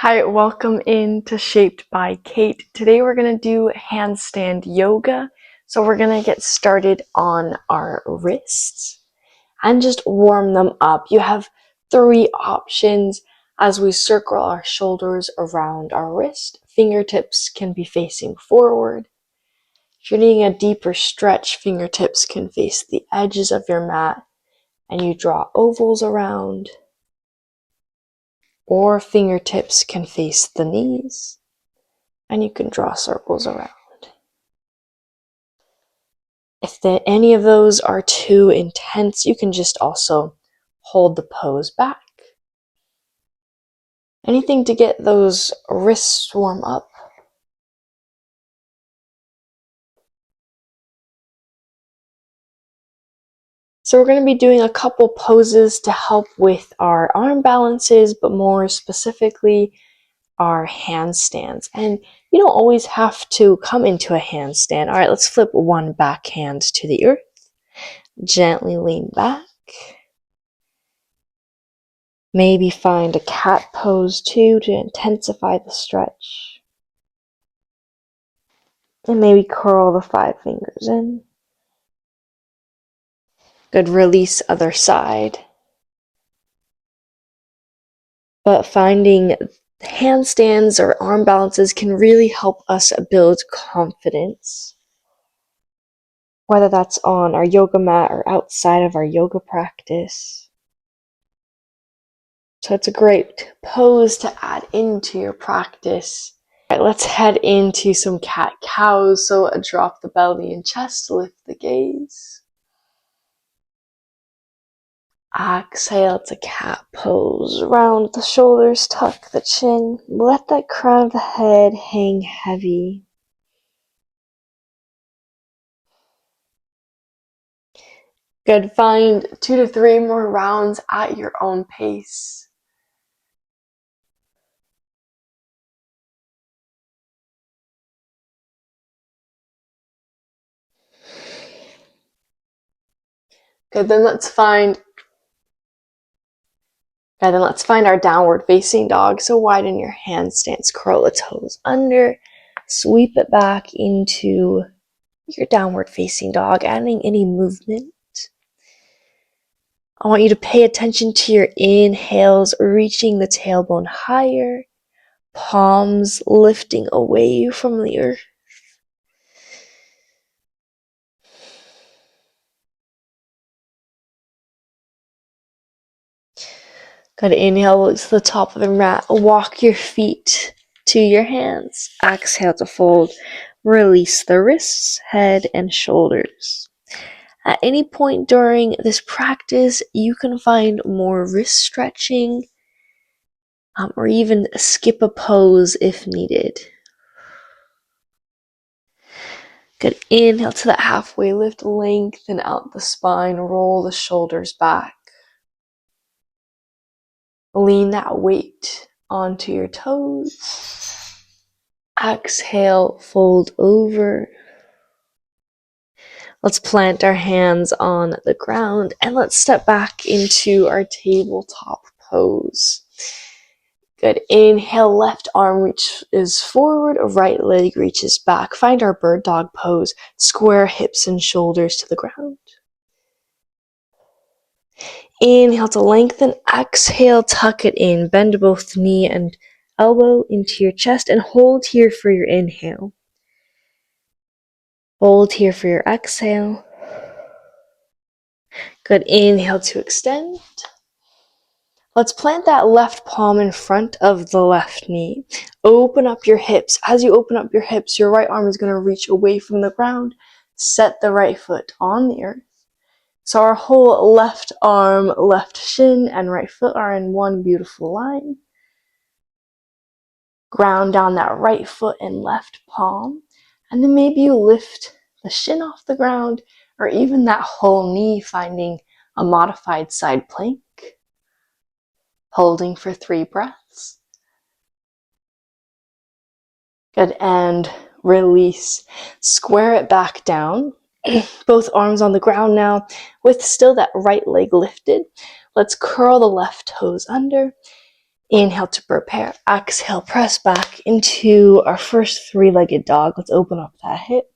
Hi, welcome into Shaped by Kate. Today we're going to do handstand yoga. So we're going to get started on our wrists and just warm them up. You have three options as we circle our shoulders around our wrist. Fingertips can be facing forward. If you're needing a deeper stretch, fingertips can face the edges of your mat and you draw ovals around. Or fingertips can face the knees and you can draw circles around. If any of those are too intense, you can just also hold the pose back. Anything to get those wrists warm up. So we're going to be doing a couple poses to help with our arm balances, but more specifically our handstands. And you don't always have to come into a handstand. All right, let's flip one back hand to the earth. Gently lean back. Maybe find a cat pose too to intensify the stretch. And maybe curl the 5 fingers in. Good, release other side. But finding handstands or arm balances can really help us build confidence. Whether that's on our yoga mat or outside of our yoga practice. So it's a great pose to add into your practice. All right, let's head into some cat-cows. So drop the belly and chest, lift the gaze. Exhale to cat pose. Round the shoulders, tuck the chin. Let that crown of the head hang heavy. Good, find 2 to 3 more rounds at your own pace. Good, then let's find our downward facing dog. So widen your handstands, curl the toes under, sweep it back into your downward facing dog, adding any movement. I want you to pay attention to your inhales, reaching the tailbone higher, palms lifting away from the earth. Good, inhale to the top of the mat. Walk your feet to your hands. Exhale to fold. Release the wrists, head, and shoulders. At any point during this practice, you can find more wrist stretching or even skip a pose if needed. Good, inhale to that halfway lift, lengthen out the spine, roll the shoulders back. Lean that weight onto your toes. Exhale, fold over. Let's plant our hands on the ground and let's step back into our tabletop pose. Good, inhale, left arm reaches forward, right leg reaches back. Find our bird dog pose, square hips and shoulders to the ground. Inhale to lengthen, exhale, tuck it in. Bend both knee and elbow into your chest and hold here for your inhale. Hold here for your exhale. Good, inhale to extend. Let's plant that left palm in front of the left knee. Open up your hips. As you open up your hips, your right arm is going to reach away from the ground. Set the right foot on the earth. So our whole left arm, left shin, and right foot are in one beautiful line. Ground down that right foot and left palm. And then maybe you lift the shin off the ground, or even that whole knee, finding a modified side plank. Holding for 3 breaths. Good, and release. Square it back down. Both arms on the ground now, with still that right leg lifted. Let's curl the left toes under. Inhale to prepare. Exhale, press back into our first three-legged dog. Let's open up that hip.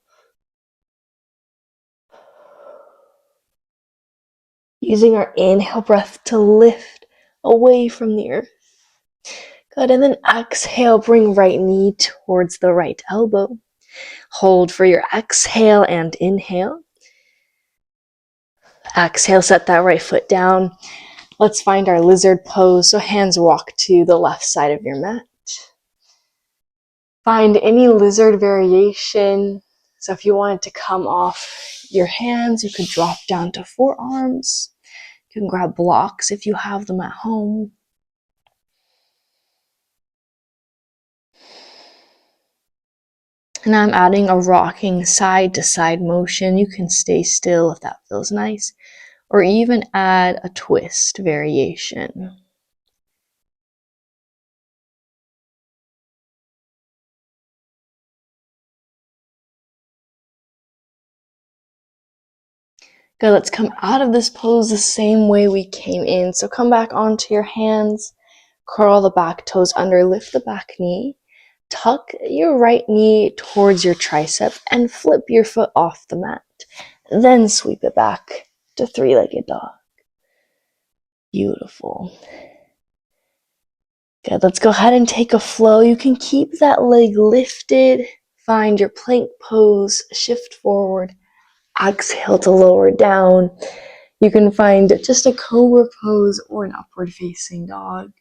Using our inhale breath to lift away from the earth. Good, and then exhale, bring right knee towards the right elbow. Hold for your exhale and inhale. Exhale, set that right foot down. Let's find our lizard pose. So hands walk to the left side of your mat. Find any lizard variation. So if you wanted to come off your hands, you could drop down to forearms. You can grab blocks if you have them at home. And I'm adding a rocking side to side motion. You can stay still if that feels nice, or even add a twist variation. Good, let's come out of this pose the same way we came in. So come back onto your hands, curl the back toes under, lift the back knee, tuck your right knee towards your tricep and flip your foot off the mat. Then sweep it back to three-legged dog. Beautiful. Good, let's go ahead and take a flow. You can keep that leg lifted. Find your plank pose, shift forward, exhale to lower down. You can find just a cobra pose or an upward facing dog.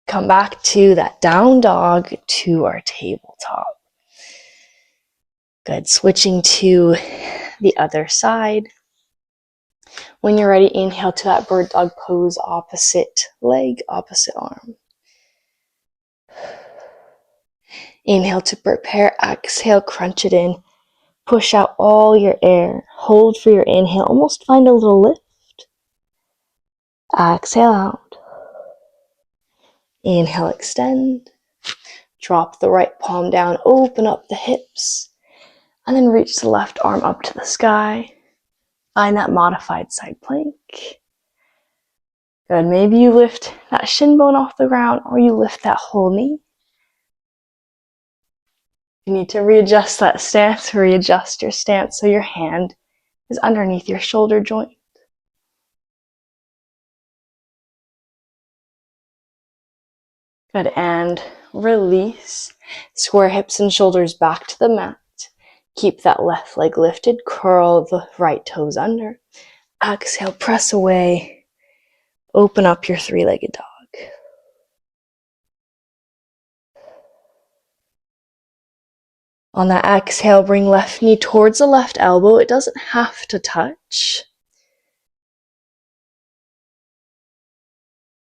Come back to that down dog to our tabletop. Good, switching to the other side. When you're ready, inhale to that bird dog pose, opposite leg, opposite arm. Inhale to prepare, exhale, crunch it in. Push out all your air. Hold for your inhale, almost find a little lift. Exhale out. Inhale, extend. Drop the right palm down, open up the hips, and then reach the left arm up to the sky. Find that modified side plank. Good, maybe you lift that shin bone off the ground or you lift that whole knee. You need to readjust that stance, readjust your stance so your hand is underneath your shoulder joint. Good, and release. Square hips and shoulders back to the mat. Keep that left leg lifted, curl the right toes under. Exhale, press away. Open up your three-legged dog. On that exhale, bring left knee towards the left elbow. It doesn't have to touch.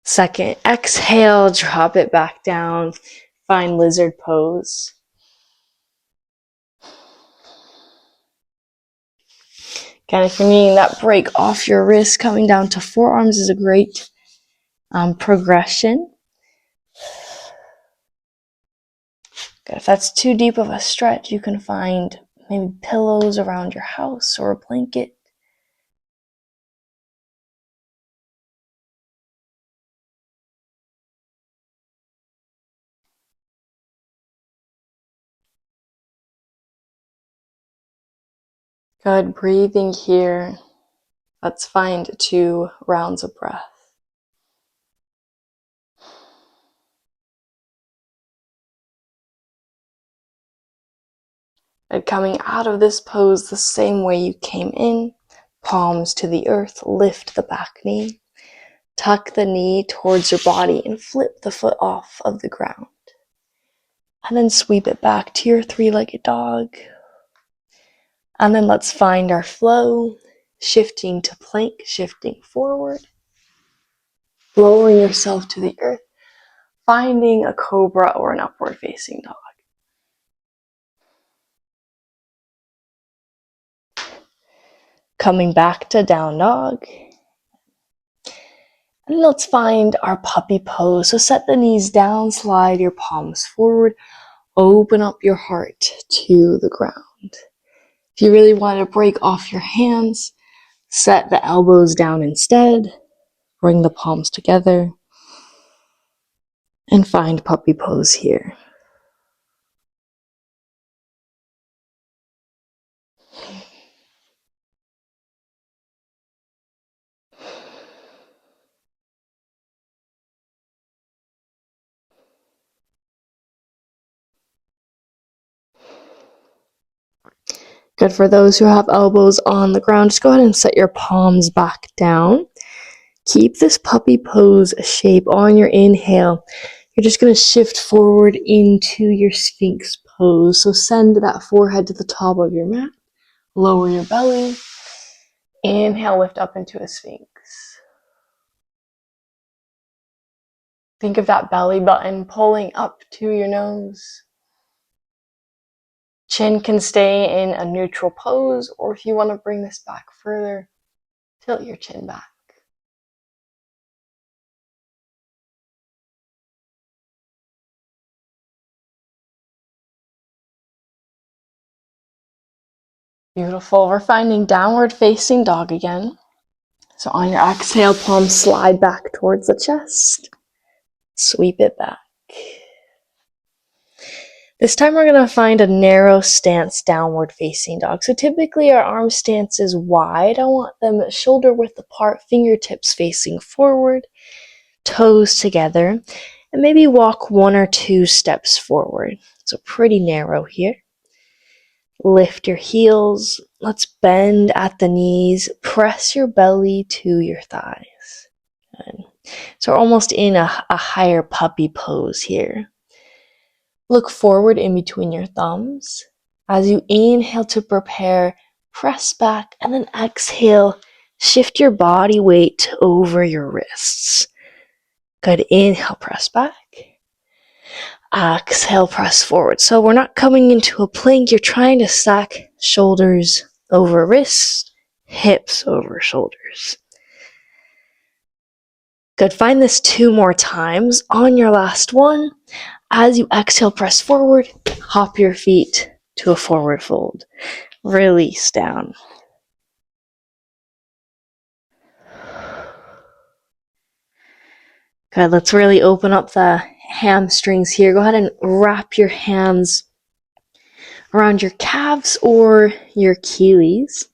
Second exhale, drop it back down. Find lizard pose. Again, if you're needing that break off your wrist, coming down to forearms is a great progression. Good. If that's too deep of a stretch, you can find maybe pillows around your house or a blanket. Good, breathing here. Let's find 2 rounds of breath. And coming out of this pose the same way you came in, palms to the earth, lift the back knee, tuck the knee towards your body and flip the foot off of the ground. And then sweep it back to your three-legged dog. And then let's find our flow, shifting to plank, shifting forward, lowering yourself to the earth, finding a cobra or an upward facing dog. Coming back to down dog. And let's find our puppy pose. So set the knees down, slide your palms forward, open up your heart to the ground. If you really want to break off your hands, Set the elbows down instead. Bring the palms together. And find puppy pose here. Good. For those who have elbows on the ground, just go ahead and set your palms back down. Keep this puppy pose shape on your inhale. You're just going to shift forward into your Sphinx pose. So send that forehead to the top of your mat. Lower your belly. Inhale, lift up into a Sphinx. Think of that belly button pulling up to your nose. Chin can stay in a neutral pose, or if you want to bring this back further, tilt your chin back. Beautiful. We're finding downward facing dog again. So on your exhale, palms slide back towards the chest. Sweep it back. This time we're going to find a narrow stance, downward facing dog. So typically our arm stance is wide. I want them shoulder width apart, fingertips facing forward, toes together, and maybe walk 1 or 2 steps forward. So pretty narrow here. Lift your heels. Let's bend at the knees. Press your belly to your thighs. Good. So we're almost in a higher puppy pose here. Look forward in between your thumbs. As you inhale to prepare, press back, and then exhale, shift your body weight over your wrists. Good. Inhale, press back. Exhale, press forward. So we're not coming into a plank. You're trying to stack shoulders over wrists, hips over shoulders. Good. Find this 2 more times. On your last one, as you exhale, press forward, hop your feet to a forward fold. Release down. Good. Let's really open up the hamstrings here. Go ahead and wrap your hands around your calves or your Achilles.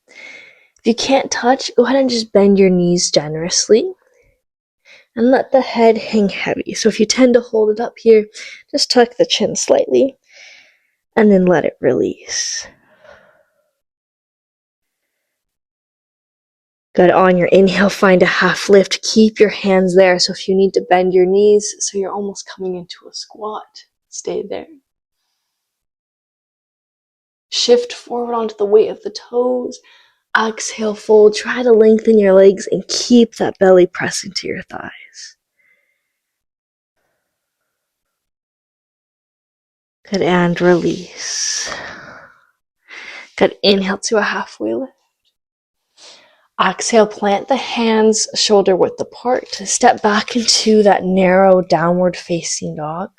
If you can't touch, go ahead and just bend your knees generously and let the head hang heavy. So if you tend to hold it up here, just tuck the chin slightly and then let it release. Good. On your inhale, find a half lift. Keep your hands there. So if you need to bend your knees, so you're almost coming into a squat, stay there. Shift forward onto the weight of the toes. Exhale, fold. Try to lengthen your legs and keep that belly pressing to your thighs. Good. And release. Good. Inhale to a halfway lift. Exhale, plant the hands shoulder width apart. Step back into that narrow downward facing dog.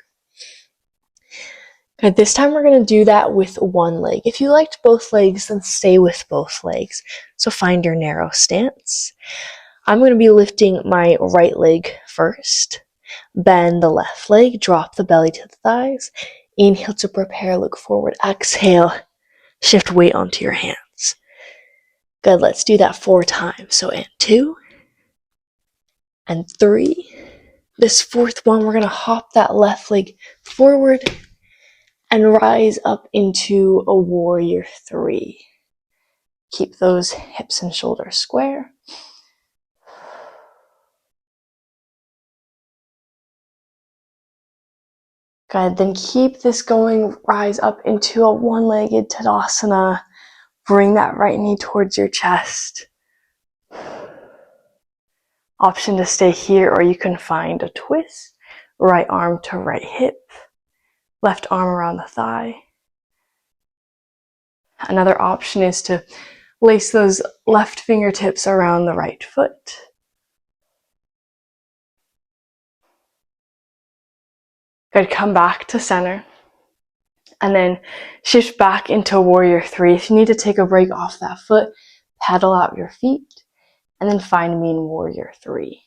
Okay, this time we're going to do that with one leg. If you liked both legs, then stay with both legs. So find your narrow stance. I'm going to be lifting my right leg first. Bend the left leg, drop the belly to the thighs. Inhale to prepare, look forward. Exhale, shift weight onto your hands. Good, let's do that 4 times. So in 2 and 3. This 4th one, we're going to hop that left leg forward and rise up into a warrior 3. Keep those hips and shoulders square. Good, then keep this going. Rise up into a one-legged Tadasana. Bring that right knee towards your chest. Option to stay here, or you can find a twist. Right arm to right hip. Left arm around the thigh. Another option is to lace those left fingertips around the right foot. Good, come back to center. And then shift back into warrior 3. If you need to take a break off that foot, pedal out your feet. and then find me in warrior 3.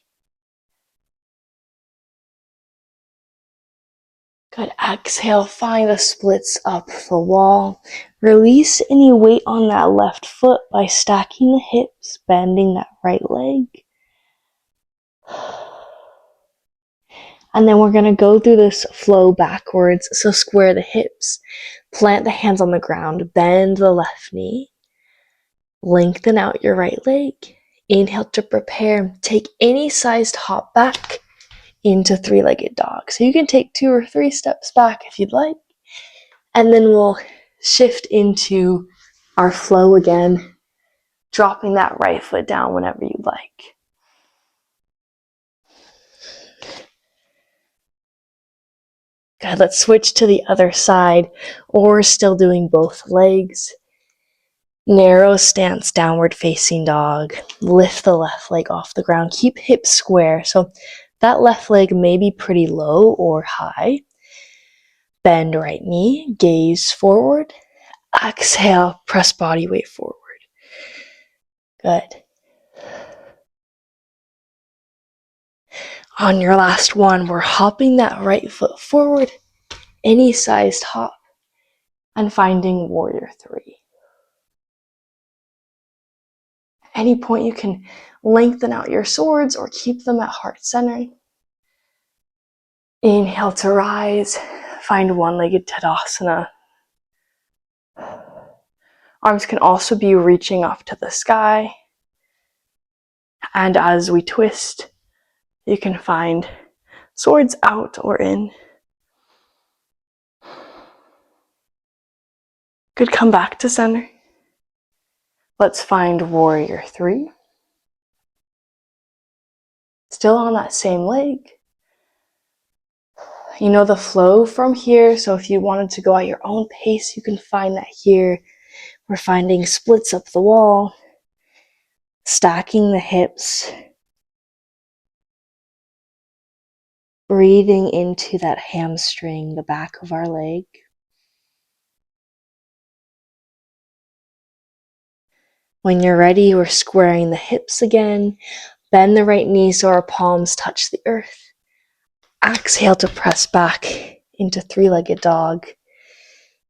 Good. Exhale, find the splits up the wall. Release any weight on that left foot by stacking the hips, bending that right leg. And then we're going to go through this flow backwards. So square the hips, plant the hands on the ground, bend the left knee, lengthen out your right leg. Inhale to prepare. Take any sized hop back into 3-legged dog. So you can take 2 or 3 steps back if you'd like. And then we'll shift into our flow again, dropping that right foot down whenever you'd like. Good, let's switch to the other side, or still doing both legs. Narrow stance, downward facing dog. Lift the left leg off the ground. Keep hips square. So that left leg may be pretty low or high. Bend right knee, gaze forward. Exhale, press body weight forward. Good. On your last one, we're hopping that right foot forward, any sized hop, and finding warrior 3. At any point you can lengthen out your swords or keep them at heart center. Inhale to rise, find one-legged Tadasana. Arms can also be reaching up to the sky. And as we twist, you can find swords out or in. Good, come back to center. Let's find warrior 3. Still on that same leg. You know the flow from here, so if you wanted to go at your own pace, you can find that here. We're finding splits up the wall, stacking the hips, breathing into that hamstring, the back of our leg. When you're ready, we're squaring the hips again. Bend the right knee so our palms touch the earth. Exhale to press back into 3-legged dog.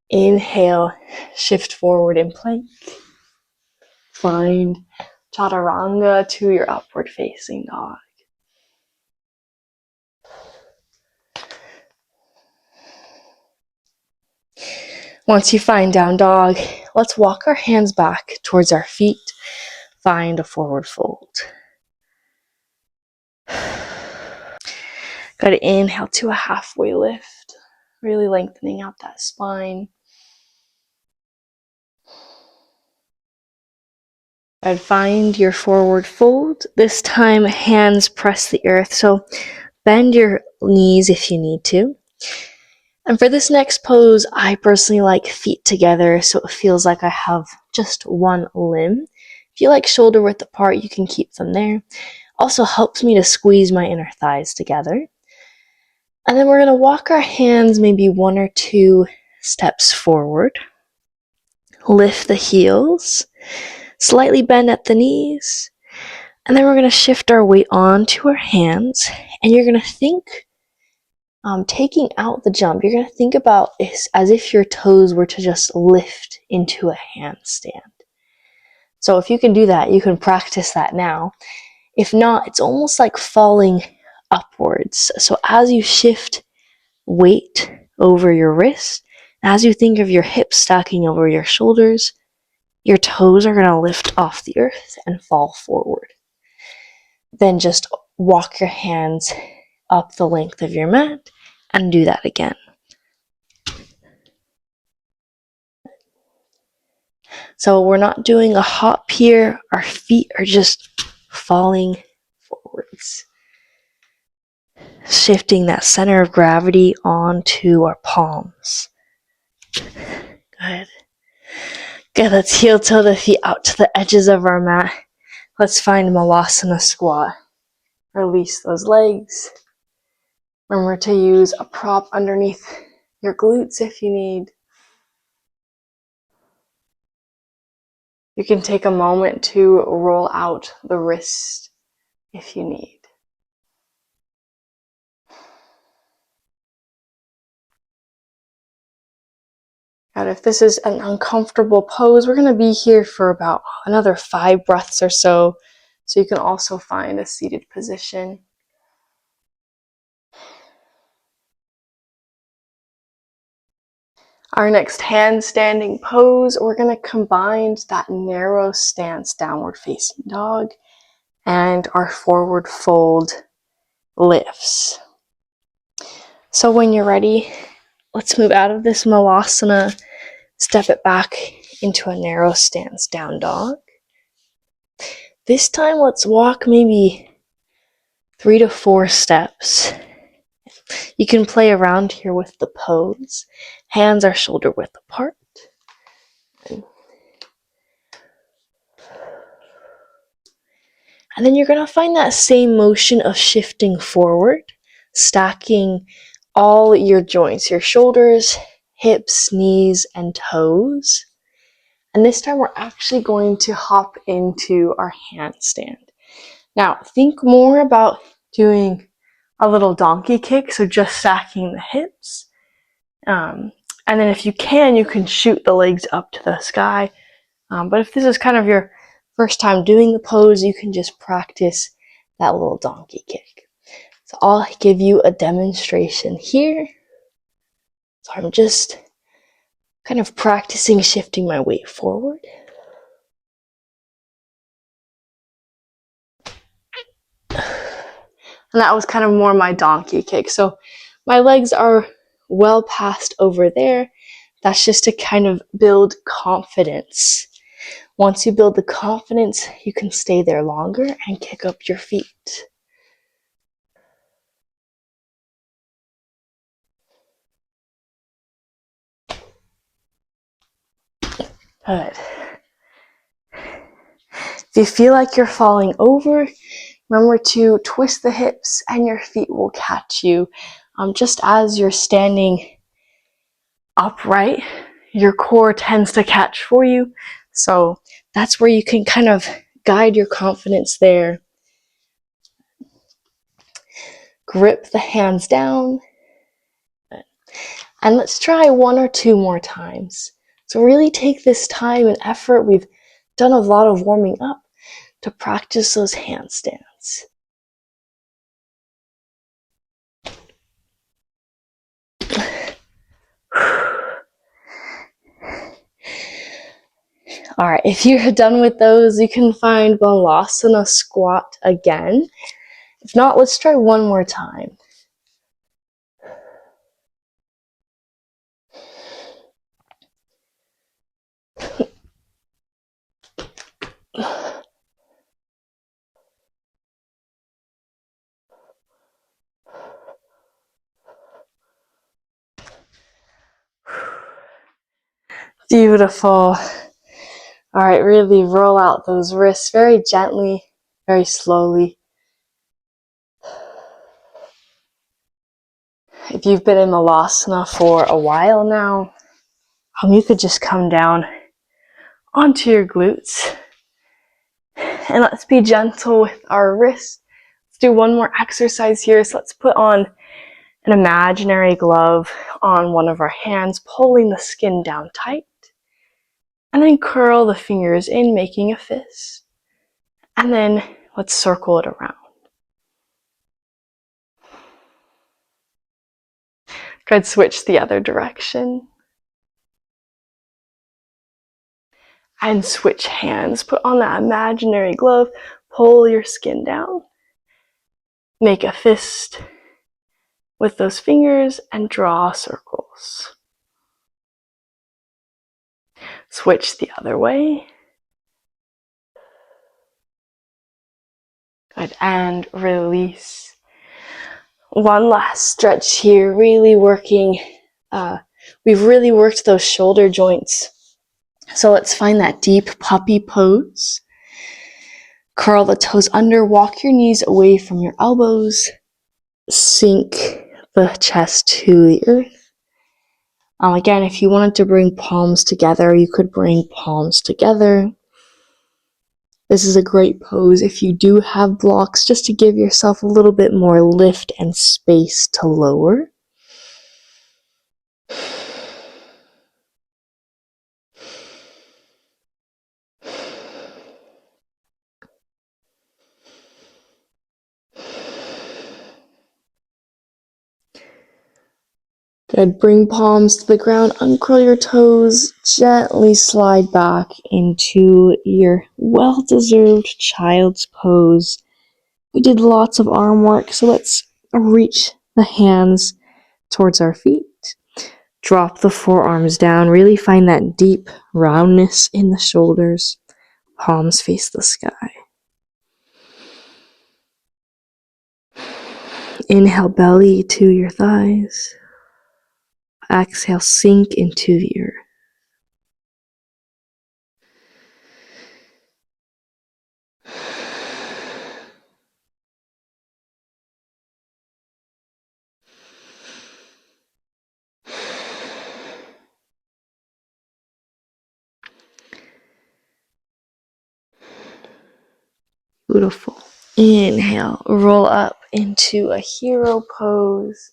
Inhale, shift forward in plank. Find chaturanga to your upward facing dog. Once you find down dog, let's walk our hands back towards our feet. Find a forward fold. Good, inhale to a halfway lift, really lengthening out that spine. I'd find your forward fold. This time, hands press the earth, so bend your knees if you need to. And for this next pose, I personally like feet together, so it feels like I have just one limb. If you like shoulder width apart, you can keep them there. Also helps me to squeeze my inner thighs together. And then we're going to walk our hands maybe 1 or 2 steps forward. Lift the heels. Slightly bend at the knees. And then we're going to shift our weight onto our hands. And you're going to think, taking out the jump, you're going to think about this as if your toes were to just lift into a handstand. So if you can do that, you can practice that now. If not, it's almost like falling upwards. So as you shift weight over your wrist, as you think of your hips stacking over your shoulders, your toes are going to lift off the earth and fall forward. Then just walk your hands up the length of your mat and do that again. So we're not doing a hop here. Our feet are just falling forwards. Shifting that center of gravity onto our palms. Good. Good, let's heel toe the feet out to the edges of our mat. Let's find Malasana squat. Release those legs. Remember to use a prop underneath your glutes if you need. You can take a moment to roll out the wrist if you need. And if this is an uncomfortable pose, we're going to be here for about another 5 breaths or so. So you can also find a seated position. Our next handstanding pose, we're going to combine that narrow stance, downward facing dog, and our forward fold lifts. So when you're ready, let's move out of this malasana, step it back into a narrow stance, down dog. This time, let's walk maybe 3 to 4 steps. You can play around here with the pose. Hands are shoulder width apart. And then you're going to find that same motion of shifting forward, stacking all your joints, your shoulders, hips, knees, and toes. And this time we're actually going to hop into our handstand. Now, think more about doing a little donkey kick, so just stacking the hips. And then if you can shoot the legs up to the sky. But if this is kind of your first time doing the pose, you can just practice that little donkey kick. So I'll give you a demonstration here. So I'm just kind of practicing shifting my weight forward. And that was kind of more my donkey kick. So my legs are well past over there. That's just to kind of build confidence. Once you build the confidence, you can stay there longer and kick up your feet. Good. If you feel like you're falling over, remember to twist the hips and your feet will catch you. Just as you're standing upright, your core tends to catch for you. So that's where you can kind of guide your confidence there. Grip the hands down. And let's try 1 or 2 more times. So really take this time and effort. We've done a lot of warming up to practice those handstands. All right, if you're done with those, you can find Balasana squat again. If not, let's try 1 more time. Beautiful. All right, really roll out those wrists very gently, very slowly. If you've been in Malasana for a while now, you could just come down onto your glutes. And let's be gentle with our wrists. Let's do 1 more exercise here. So let's put on an imaginary glove on one of our hands, pulling the skin down tight. And then curl the fingers in, making a fist. And then let's circle it around. Good, switch the other direction. And switch hands. Put on that imaginary glove, pull your skin down. Make a fist with those fingers and draw circles. Switch the other way. Good, and release. 1 last stretch here, really working. We've really worked those shoulder joints. So let's find that deep puppy pose. Curl the toes under, walk your knees away from your elbows. Sink the chest to the earth. Again, if you wanted to bring palms together, you could bring palms together. This is a great pose if you do have blocks, just to give yourself a little bit more lift and space to lower. Good. Bring palms to the ground, uncurl your toes, gently slide back into your well-deserved child's pose. We did lots of arm work, so let's reach the hands towards our feet. Drop the forearms down, really find that deep roundness in the shoulders. Palms face the sky. Inhale, belly to your thighs. Exhale, sink into the earth. Beautiful. Inhale, roll up into a hero pose.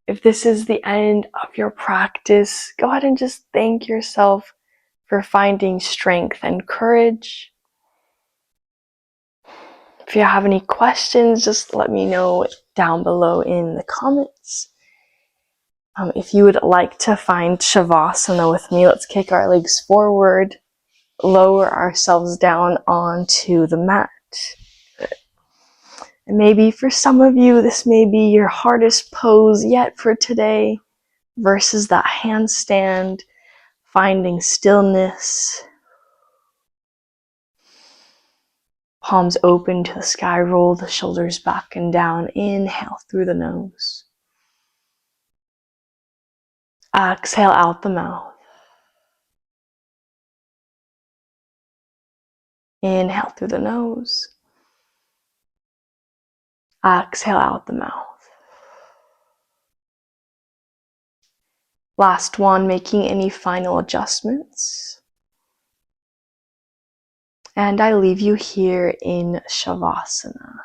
If this is the end of your practice, go ahead and just thank yourself for finding strength and courage. If you have any questions, just let me know down below in the comments. If you would like to find Savasana with me, let's kick our legs forward, lower ourselves down onto the mat. And maybe for some of you, this may be your hardest pose yet for today, versus that handstand, finding stillness. Palms open to the sky, roll the shoulders back and down. Inhale through the nose. Exhale out the mouth. Inhale through the nose. Exhale out the mouth. Last one, making any final adjustments. And I leave you here in Shavasana.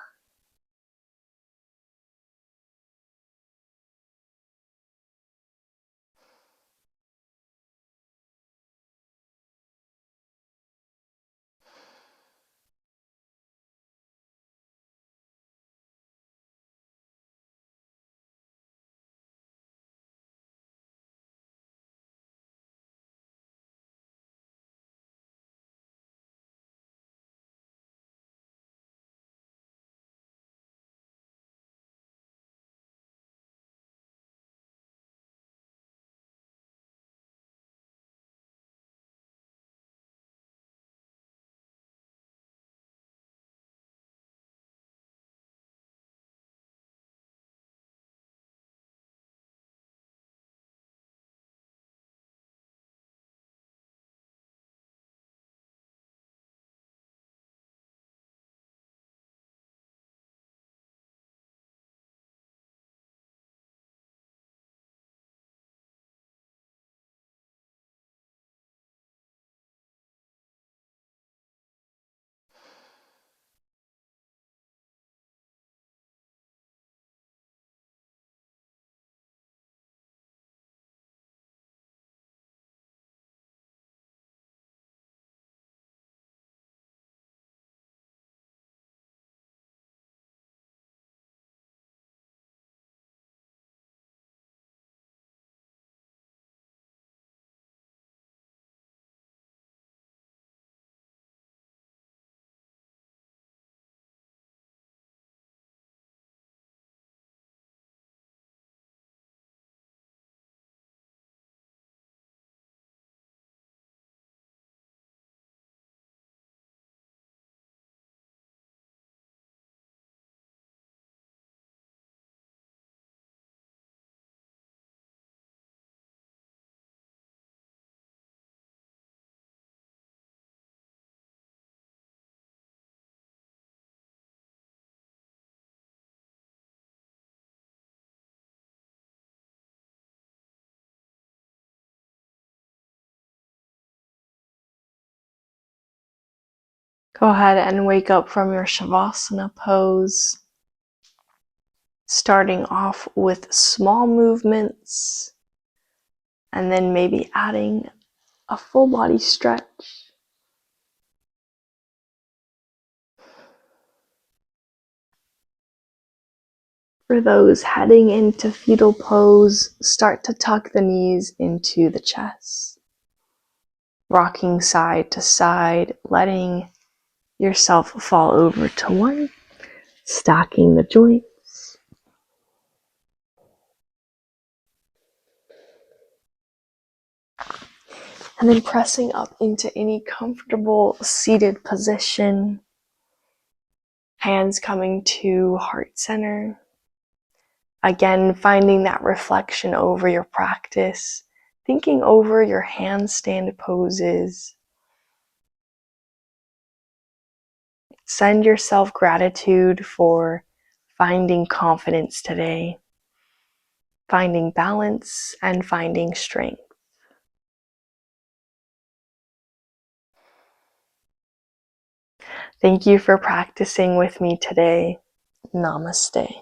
Go ahead and wake up from your Savasana pose, starting off with small movements and then maybe adding a full body stretch. For those heading into fetal pose, start to tuck the knees into the chest, rocking side to side, letting yourself fall over to one, stacking the joints. And then pressing up into any comfortable seated position, hands coming to heart center. Again, finding that reflection over your practice, thinking over your handstand poses. Send yourself gratitude for finding confidence today, finding balance, and finding strength. Thank you for practicing with me today. Namaste.